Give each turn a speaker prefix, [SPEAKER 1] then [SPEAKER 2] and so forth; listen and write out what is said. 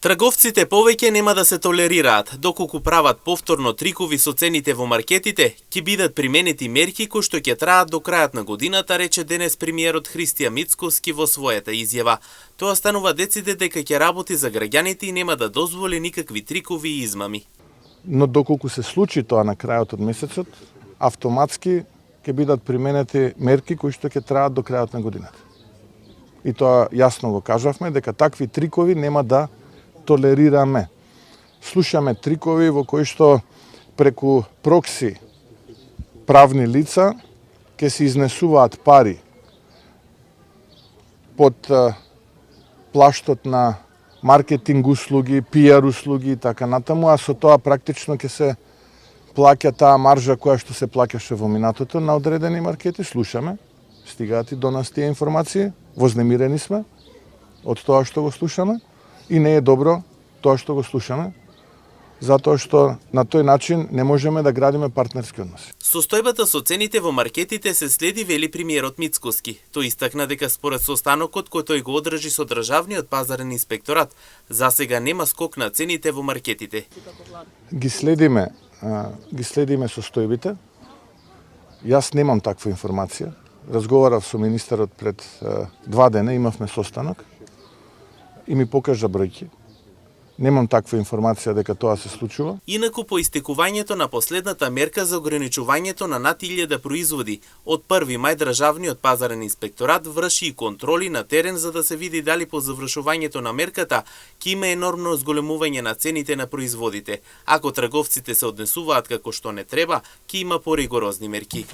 [SPEAKER 1] Трговците повеќе нема да се толерираат, доколку прават повторно трикови со цените во маркетите, ќе бидат применети мерки кои што ќе траат до крајот на годината, рече денес премиерот Христијан Мицкоски во својата изјава. Тоа станува деците дека ќе работи за граѓаните и нема да дозволи никакви трикови и измами.
[SPEAKER 2] Но доколку се случи тоа на крајот од месецот, автоматски ќе бидат применети мерки кои што ќе траат до крајот на годината. И тоа јасно го кажавме дека такви трикови нема да толерираме. Слушаме трикови во кои што преку прокси правни лица ќе се изнесуваат пари под плаштот на маркетинг услуги, пиар услуги и така натаму, а со тоа практично ќе се плаќа таа маржа која што се плаќаше во минатото на одредени маркети. Слушаме, стигаат и до нас тие информации, вознемирени сме од тоа што го слушаме. И не е добро тоа што го слушаме, затоа што на тој начин не можеме да градиме партнерски односи.
[SPEAKER 1] Состојбата со цените во маркетите се следи, вели премиерот Мицкоски. Тој истакна дека според состанокот кој тој го одржи со државниот пазарен инспекторат, засега нема скок на цените во маркетите.
[SPEAKER 2] Ги следиме состојбите. Јас немам таква информација. Разговарав со министерот пред 2 дена, имавме состанок и ми покажа бројки. Немам таква информација дека тоа се случува.
[SPEAKER 1] Инаку по истекувањето на последната мерка за ограничувањето на над 1000 производи, од 1 мај државниот пазарен инспекторат врши и контроли на терен за да се види дали по завршувањето на мерката ќе има енормно зголемување на цените на производите. Ако трговците се однесуваат како што не треба, ќе има поригорозни мерки.